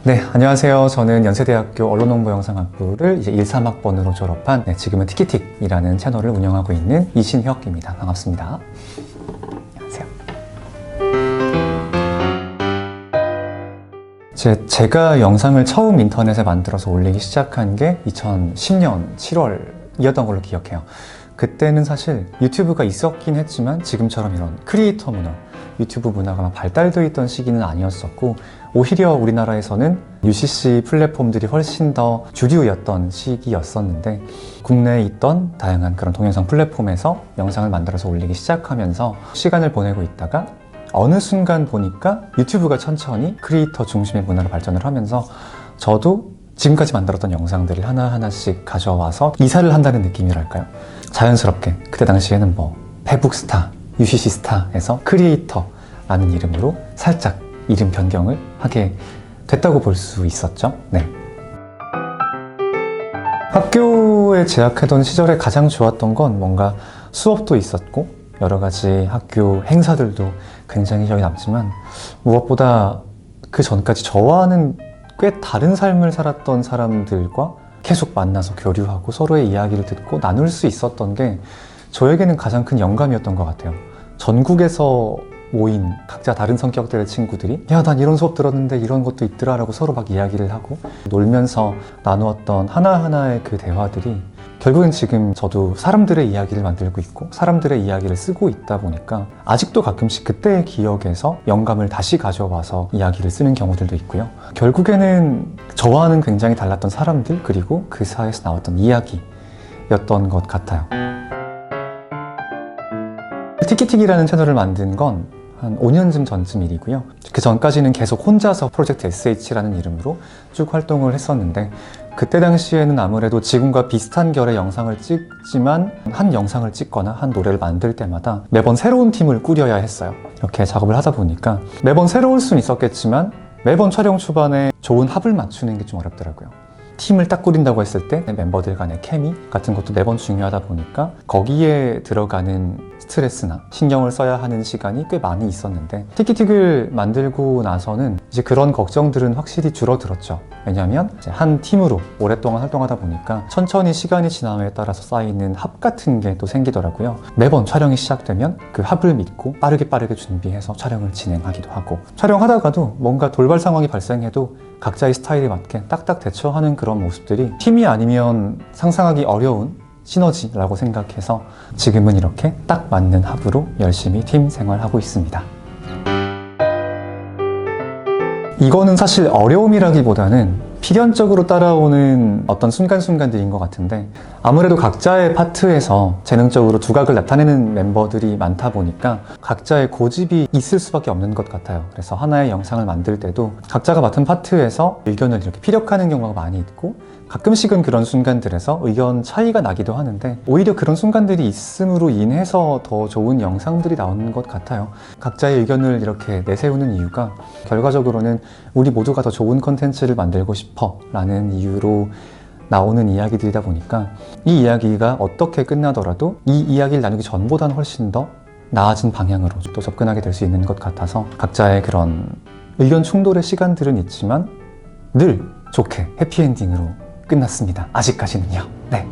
네, 안녕하세요. 저는 연세대학교 언론홍보영상학부를 이제 13학번으로 졸업한 지금은 티키틱이라는 채널을 운영하고 있는 이신혁입니다. 반갑습니다. 안녕하세요. 제가 영상을 처음 인터넷에 만들어서 올리기 시작한 게 2010년 7월이었던 걸로 기억해요. 그때는 사실 유튜브가 있었긴 했지만 지금처럼 이런 크리에이터 문화, 유튜브 문화가 막 발달되어 있던 시기는 아니었었고, 오히려 우리나라에서는 UCC 플랫폼들이 훨씬 더 주류였던 시기였었는데, 국내에 있던 다양한 그런 동영상 플랫폼에서 영상을 만들어서 올리기 시작하면서 시간을 보내고 있다가 어느 순간 보니까 유튜브가 천천히 크리에이터 중심의 문화로 발전을 하면서 저도 지금까지 만들었던 영상들을 하나하나씩 가져와서 이사를 한다는 느낌이랄까요? 자연스럽게 그때 당시에는 페북스타, UCC 스타에서 크리에이터라는 이름으로 살짝 이름 변경을 하게 됐다고 볼 수 있었죠. 네. 학교에 재학하던 시절에 가장 좋았던 건 뭔가 수업도 있었고 여러 가지 학교 행사들도 굉장히 기억에 남지만, 무엇보다 그 전까지 저와는 꽤 다른 삶을 살았던 사람들과 계속 만나서 교류하고 서로의 이야기를 듣고 나눌 수 있었던 게 저에게는 가장 큰 영감이었던 것 같아요. 전국에서 모인 각자 다른 성격들의 친구들이 야, 난 이런 수업 들었는데 이런 것도 있더라 라고 서로 막 이야기를 하고 놀면서 나누었던 하나하나의 그 대화들이 결국엔 지금 저도 사람들의 이야기를 만들고 있고 사람들의 이야기를 쓰고 있다 보니까 아직도 가끔씩 그때의 기억에서 영감을 다시 가져와서 이야기를 쓰는 경우들도 있고요. 결국에는 저와는 굉장히 달랐던 사람들, 그리고 그 사이에서 나왔던 이야기였던 것 같아요. 티키틱이라는 채널을 만든 건 한 5년쯤 전쯤 일이고요. 그 전까지는 계속 혼자서 프로젝트 SH라는 이름으로 쭉 활동을 했었는데, 그때 당시에는 아무래도 지금과 비슷한 결의 영상을 찍지만 한 영상을 찍거나 한 노래를 만들 때마다 매번 새로운 팀을 꾸려야 했어요. 이렇게 작업을 하다 보니까 매번 새로울 수는 있었겠지만 매번 촬영 초반에 좋은 합을 맞추는 게 좀 어렵더라고요. 팀을 딱 꾸린다고 했을 때 멤버들 간의 케미 같은 것도 매번 중요하다 보니까 거기에 들어가는 스트레스나 신경을 써야 하는 시간이 꽤 많이 있었는데, 티키틱을 만들고 나서는 이제 그런 걱정들은 확실히 줄어들었죠. 왜냐하면 이제 한 팀으로 오랫동안 활동하다 보니까 천천히 시간이 지남에 따라서 쌓이는 합 같은 게 또 생기더라고요. 매번 촬영이 시작되면 그 합을 믿고 빠르게 준비해서 촬영을 진행하기도 하고, 촬영하다가도 뭔가 돌발 상황이 발생해도 각자의 스타일에 맞게 딱딱 대처하는 그런 모습들이 팀이 아니면 상상하기 어려운 시너지라고 생각해서 지금은 이렇게 딱 맞는 합으로 열심히 팀 생활하고 있습니다. 이거는 사실 어려움이라기보다는 필연적으로 따라오는 어떤 순간순간들인 것 같은데, 아무래도 각자의 파트에서 재능적으로 두각을 나타내는 멤버들이 많다 보니까 각자의 고집이 있을 수밖에 없는 것 같아요. 그래서 하나의 영상을 만들 때도 각자가 맡은 파트에서 의견을 이렇게 피력하는 경우가 많이 있고, 가끔씩은 그런 순간들에서 의견 차이가 나기도 하는데, 오히려 그런 순간들이 있음으로 인해서 더 좋은 영상들이 나오는 것 같아요. 각자의 의견을 이렇게 내세우는 이유가 결과적으로는 우리 모두가 더 좋은 컨텐츠를 만들고 싶어 라는 이유로 나오는 이야기들이다 보니까 이 이야기가 어떻게 끝나더라도 이 이야기를 나누기 전보다는 훨씬 더 나아진 방향으로 또 접근하게 될 수 있는 것 같아서, 각자의 그런 의견 충돌의 시간들은 있지만 늘 좋게 해피엔딩으로 끝났습니다. 아직까지는요. 네.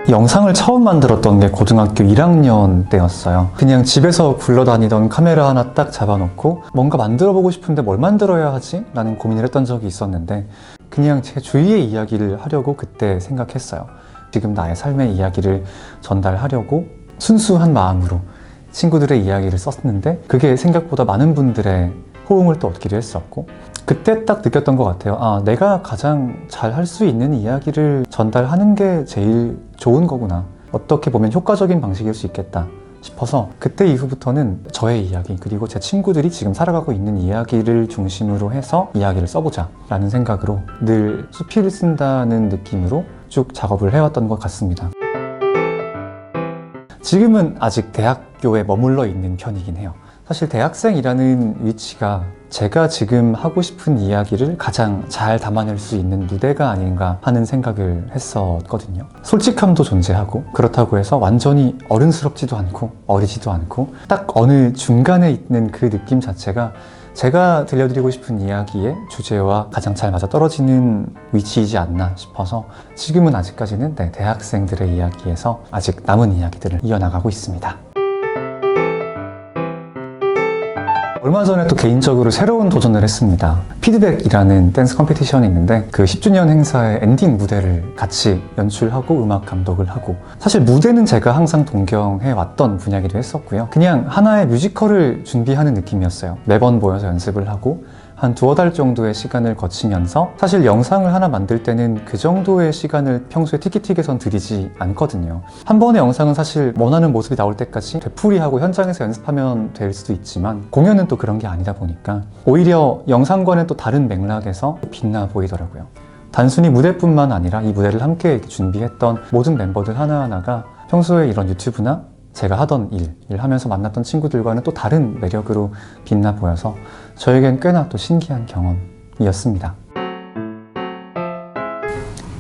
영상을 처음 만들었던 게 고등학교 1학년 때였어요. 그냥 집에서 굴러다니던 카메라 하나 딱 잡아놓고 뭔가 만들어보고 싶은데 뭘 만들어야 하지? 라는 고민을 했던 적이 있었는데, 그냥 제 주위의 이야기를 하려고 그때 생각했어요. 지금 나의 삶의 이야기를 전달하려고 순수한 마음으로 친구들의 이야기를 썼는데 그게 생각보다 많은 분들의 호응을 또 얻기도 했었고, 그때 딱 느꼈던 것 같아요. 아, 내가 가장 잘 할 수 있는 이야기를 전달하는 게 제일 좋은 거구나. 어떻게 보면 효과적인 방식일 수 있겠다 싶어서 그때 이후부터는 저의 이야기, 그리고 제 친구들이 지금 살아가고 있는 이야기를 중심으로 해서 이야기를 써보자 라는 생각으로 늘 수필을 쓴다는 느낌으로 쭉 작업을 해왔던 것 같습니다. 지금은 아직 대학교에 머물러 있는 편이긴 해요. 사실 대학생이라는 위치가 제가 지금 하고 싶은 이야기를 가장 잘 담아낼 수 있는 무대가 아닌가 하는 생각을 했었거든요. 솔직함도 존재하고, 그렇다고 해서 완전히 어른스럽지도 않고 어리지도 않고 딱 어느 중간에 있는 그 느낌 자체가 제가 들려드리고 싶은 이야기의 주제와 가장 잘 맞아떨어지는 위치이지 않나 싶어서 지금은 아직까지는 대학생들의 이야기에서 아직 남은 이야기들을 이어나가고 있습니다. 얼마 전에 또 개인적으로 새로운 도전을 했습니다. 피드백이라는 댄스 컴피티션이 있는데 그 10주년 행사의 엔딩 무대를 같이 연출하고 음악 감독을 하고, 사실 무대는 제가 항상 동경해왔던 분야이기도 했었고요. 그냥 하나의 뮤지컬을 준비하는 느낌이었어요. 매번 모여서 연습을 하고 한 2-4달 정도의 시간을 거치면서, 사실 영상을 하나 만들 때는 그 정도의 시간을 평소에 티키틱에선 들이지 않거든요. 한 번의 영상은 사실 원하는 모습이 나올 때까지 되풀이하고 현장에서 연습하면 될 수도 있지만, 공연은 또 그런 게 아니다 보니까 오히려 영상과는 또 다른 맥락에서 빛나 보이더라고요. 단순히 무대뿐만 아니라 이 무대를 함께 준비했던 모든 멤버들 하나하나가 평소에 이런 유튜브나 제가 하던 일을 하면서 만났던 친구들과는 또 다른 매력으로 빛나 보여서 저에겐 꽤나 또 신기한 경험이었습니다.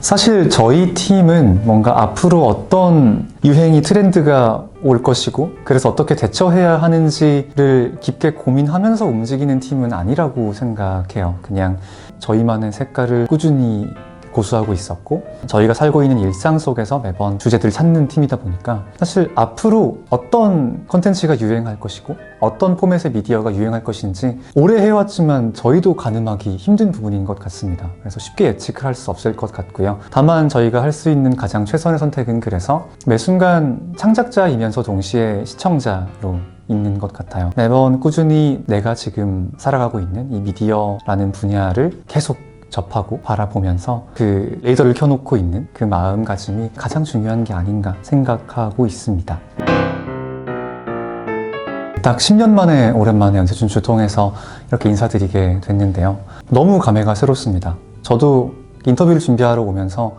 사실 저희 팀은 뭔가 앞으로 어떤 유행이 트렌드가 올 것이고 그래서 어떻게 대처해야 하는지를 깊게 고민하면서 움직이는 팀은 아니라고 생각해요. 그냥 저희만의 색깔을 꾸준히 고수하고 있었고, 저희가 살고 있는 일상 속에서 매번 주제들을 찾는 팀이다 보니까 사실 앞으로 어떤 컨텐츠가 유행할 것이고 어떤 포맷의 미디어가 유행할 것인지 오래 해왔지만 저희도 가늠하기 힘든 부분인 것 같습니다. 그래서 쉽게 예측을 할 수 없을 것 같고요. 다만 저희가 할 수 있는 가장 최선의 선택은 그래서 매 순간 창작자이면서 동시에 시청자로 있는 것 같아요. 매번 꾸준히 내가 지금 살아가고 있는 이 미디어라는 분야를 계속 접하고 바라보면서 그 레이더를 켜놓고 있는 그 마음가짐이 가장 중요한 게 아닌가 생각하고 있습니다. 딱 10년 만에 오랜만에 연세준추 통해서 이렇게 인사드리게 됐는데요. 너무 감회가 새롭습니다. 저도 인터뷰를 준비하러 오면서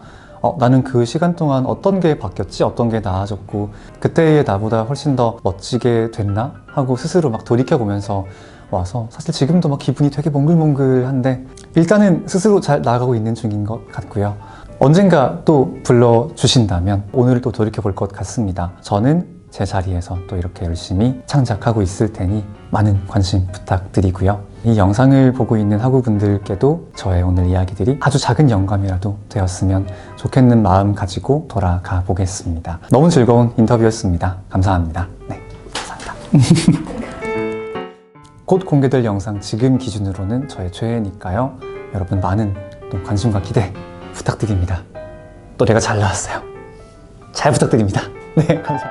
나는 그 시간 동안 어떤 게 바뀌었지? 어떤 게 나아졌고 그때의 나보다 훨씬 더 멋지게 됐나? 하고 스스로 막 돌이켜보면서 와서 사실 지금도 막 기분이 되게 몽글몽글한데 일단은 스스로 잘 나아가고 있는 중인 것 같고요. 언젠가 또 불러주신다면 오늘을 또 돌이켜볼 것 같습니다. 저는 제 자리에서 또 이렇게 열심히 창작하고 있을 테니 많은 관심 부탁드리고요. 이 영상을 보고 있는 학우분들께도 저의 오늘 이야기들이 아주 작은 영감이라도 되었으면 좋겠는 마음 가지고 돌아가 보겠습니다. 너무 즐거운 인터뷰였습니다. 감사합니다. 네, 감사합니다. 곧 공개될 영상 지금 기준으로는 저의 최애니까요. 여러분 많은 또 관심과 기대 부탁드립니다. 또 내가 잘 나왔어요. 잘 부탁드립니다. 네, 감사합니다.